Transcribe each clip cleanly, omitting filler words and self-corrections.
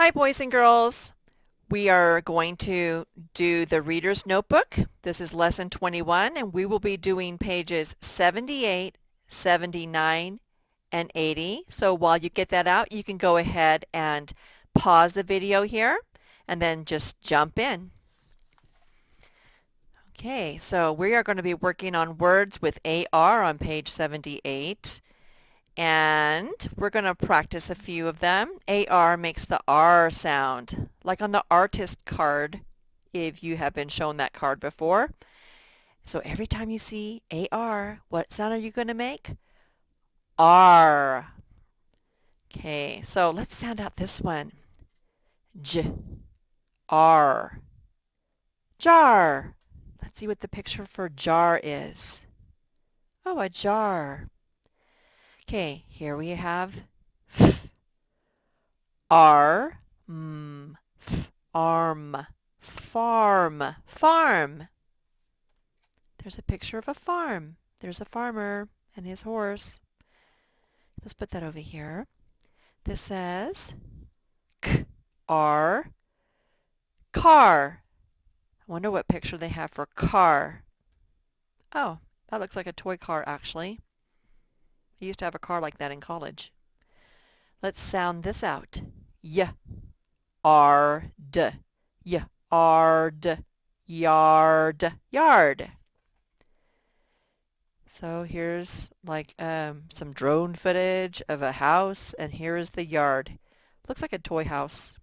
Hi, boys and girls. We are going to do the Reader's Notebook. This is Lesson 21, and we will be doing pages 78, 79, and 80. So while you get that out, you can go ahead and pause the video here, and then just jump in. Okay, so we are going to be working on words with AR on page 78. And we're going to practice a few of them. AR makes the R sound, like on the artist card, if you have been shown that card before. So every time you see AR, what sound are you going to make? R. Okay, so let's sound out this one. J, R. Jar. Let's see what the picture for jar is. Oh, a jar. Okay, here we have F. R, f, arm, farm, farm. There's a picture of a farm. There's a farmer and his horse. Let's put that over here. This says K, R, car. I wonder what picture they have for car. Oh, that looks like a toy car actually. I used to have a car like that in college. Let's sound this out. Y, R, D. Yard, yard, yard. So here's like some drone footage of a house, and here is the yard. Looks like a toy house.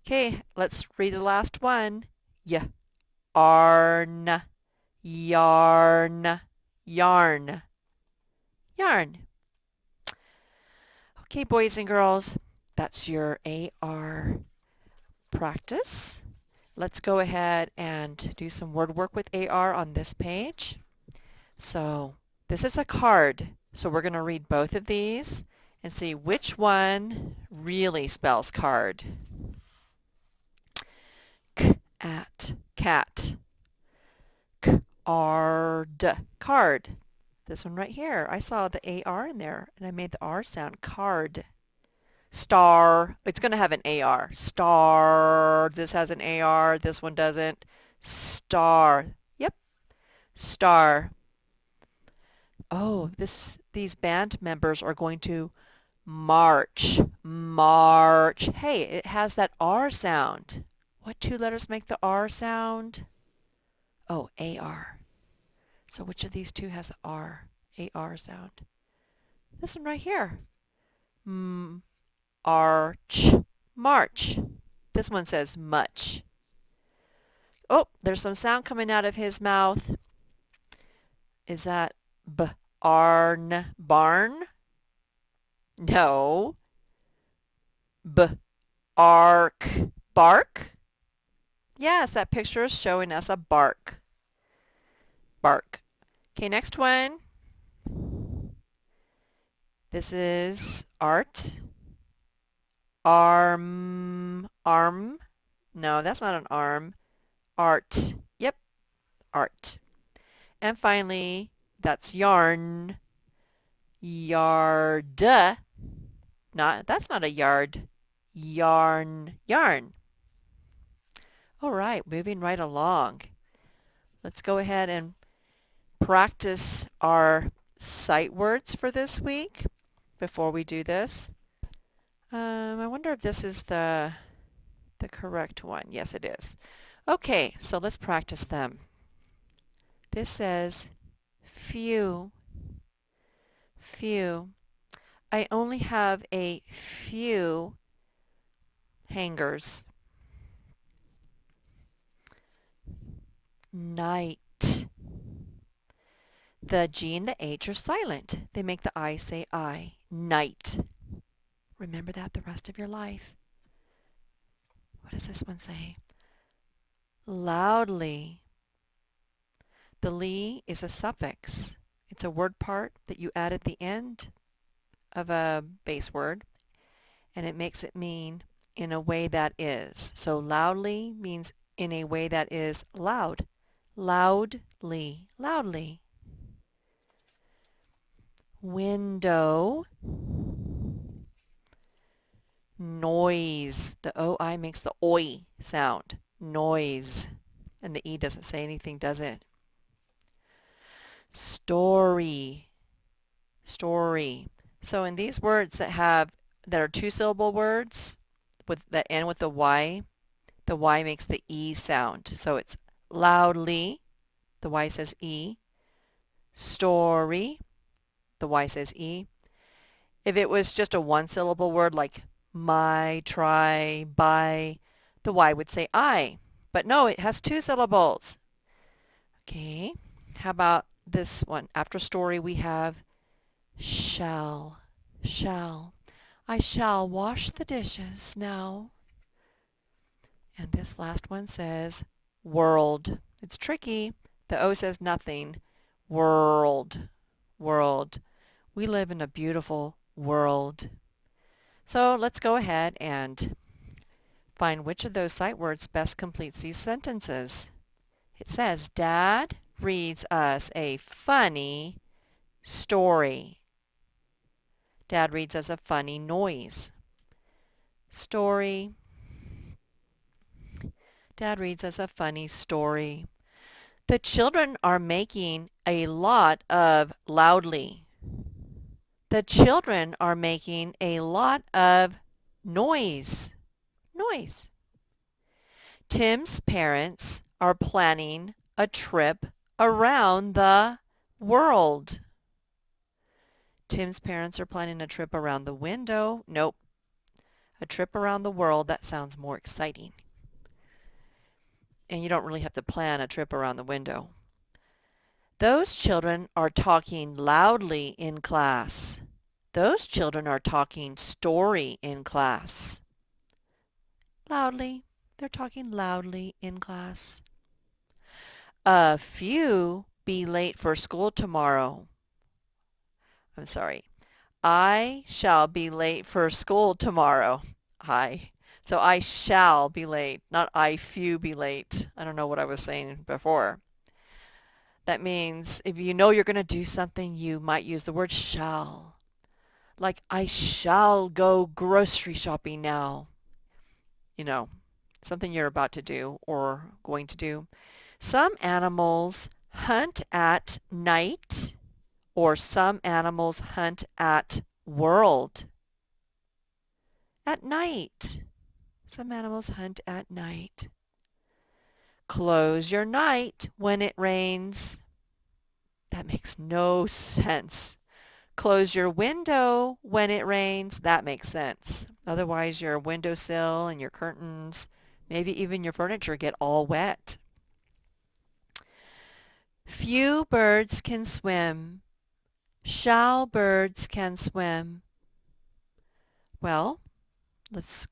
Okay, let's read the last one. Yarn, yarn, yarn, yarn. Okay, boys and girls, that's your AR practice. Let's go ahead and do some word work with AR on this page. So this is a card. So we're going to read both of these and see which one really spells card. Cat, cat. Card, card. This one right here. I saw the AR in there and I made the R sound. Card. Star. It's going to have an AR. Star. This has an AR. This one doesn't. Star. Yep. Star. Oh, these band members are going to march. March. Hey, it has that R sound. What two letters make the R sound? Oh, AR. So which of these two has the R? AR sound. This one right here. Arch. March. This one says much. Oh, there's some sound coming out of his mouth. Is that barn? Barn? No. Ark. Bark? Yes, that picture is showing us a bark. Bark. Okay, next one. This is art. Arm. Arm. No, that's not an arm. Art. Yep, art. And finally, that's yarn. Yard. That's not a yard. Yarn. Yarn. All right, moving right along. Let's go ahead and practice our sight words for this week before we do this. I wonder if this is the correct one. Yes, it is. Okay, so let's practice them. This says few. Few. I only have a few hangers. Night. The G and the H are silent. They make the I say I. Night. Remember that the rest of your life. What does this one say? Loudly. The ly is a suffix. It's a word part that you add at the end of a base word, and it makes it mean in a way that is. So loudly means in a way that is loud. Loudly. Loudly. Window. Noise. The O-I makes the oi sound. Noise. And the E doesn't say anything, does it? Story. Story. So in these words that are two-syllable words that end with the Y makes the E sound. So it's loudly, the Y says E. Story, the Y says E. If it was just a one-syllable word like my, try, buy, the Y would say I. But no, it has two syllables. Okay, how about this one? After story we have shall. Shall. I shall wash the dishes now. And this last one says world. It's tricky. The O says nothing. World. World. We live in a beautiful world. So let's go ahead and find which of those sight words best completes these sentences. It says, Dad reads us a funny story. Dad reads us a funny noise. Story. Dad reads us a funny story. The children are making a lot of loudly. The children are making a lot of noise. Noise. Tim's parents are planning a trip around the world. Tim's parents are planning a trip around the window. Nope. A trip around the world, that sounds more exciting. And you don't really have to plan a trip around the window. Those children are talking loudly in class. Those children are talking story in class. Loudly. They're talking loudly in class. A few be late for school tomorrow. I'm sorry. I shall be late for school tomorrow. So I shall be late, not I few be late. I don't know what I was saying before. That means if you know you're going to do something, you might use the word shall. Like, I shall go grocery shopping now. You know, something you're about to do or going to do. Some animals hunt at night, or some animals hunt at world. At night. Some animals hunt at night. Close your night when it rains. That makes no sense. Close your window when it rains. That makes sense. Otherwise, your windowsill and your curtains, maybe even your furniture get all wet. Few birds can swim. Shall birds can swim? Well, let's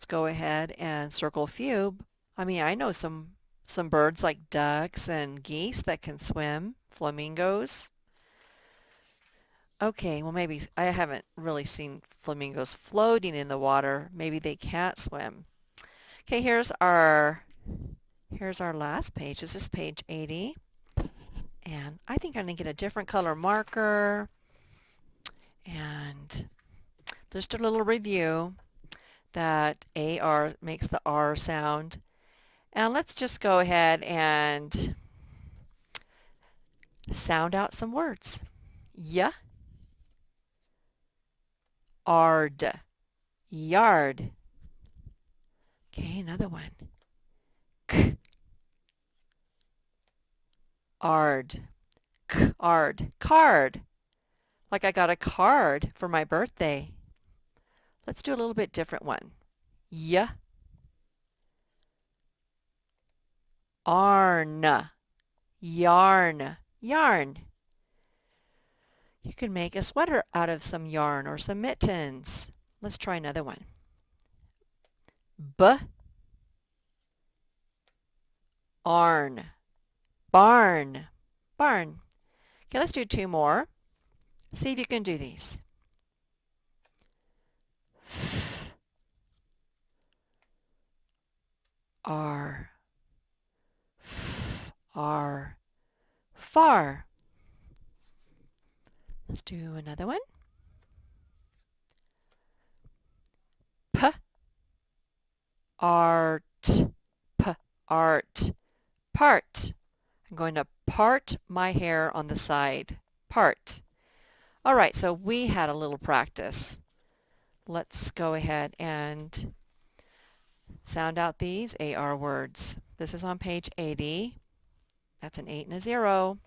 go ahead and circle few. I mean, I know some birds like ducks and geese that can swim, flamingos. Okay, well maybe I haven't really seen flamingos floating in the water. Maybe they can't swim. Okay, here's our last page. This is page 80. And I think I'm going to get a different color marker. And just a little review that AR makes the R sound. And let's just go ahead and sound out some words. Yeah. Ard. Yard. Okay, another one. K. Ard. K-ard. Card. Like I got a card for my birthday. Let's do a little bit different one. Yeah. Arn. Yarn. Yarn. You can make a sweater out of some yarn or some mittens. Let's try another one. Arn. Barn. Barn. Okay, let's do two more. See if you can do these. R. R. Far. Let's do another one. P. art, art, part. I'm going to part my hair on the side, part. All right, so we had a little practice. Let's go ahead and sound out these AR words. This is on page 80. That's an 8 and a 0.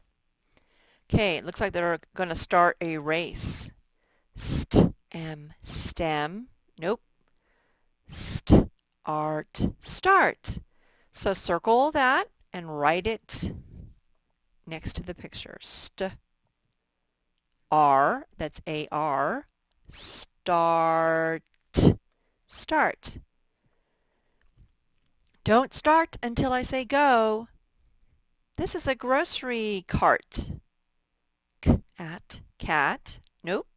Okay, it looks like they're going to start a race. Stem. Nope. Art, start. So circle that and write it next to the picture. R, that's A-R, start, start. Don't start until I say go. This is a grocery cart. At, cat, nope.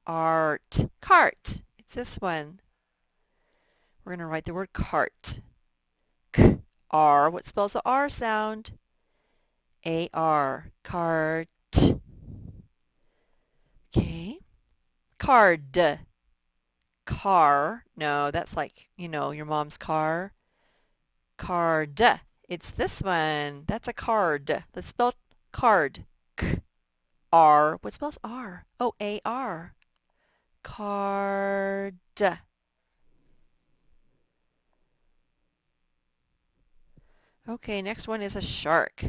Art, cart. It's this one. We're going to write the word cart. R, what spells the R sound? A-R, cart. Okay. Card. Car. No, that's like, your mom's car. Card. It's this one. That's a card. Let's spell card. R. What spells R? Oh, A-R. Card. Okay, next one is a shark.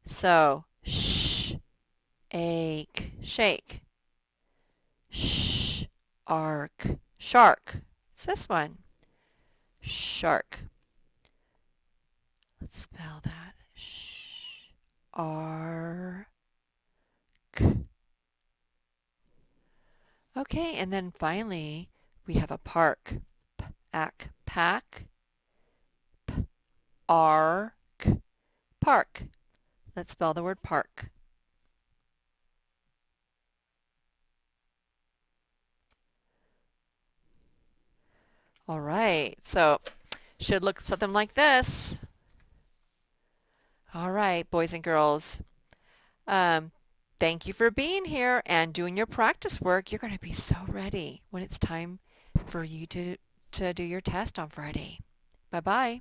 So, ache, shake. Arc, shark. It's this one. Shark. Let's spell that. Arc. Okay, and then finally we have a park. Pack. Arc. Park. Let's spell the word park. All right, so should look something like this. All right, boys and girls. Thank you for being here and doing your practice work. You're going to be so ready when it's time for you to do your test on Friday. Bye-bye.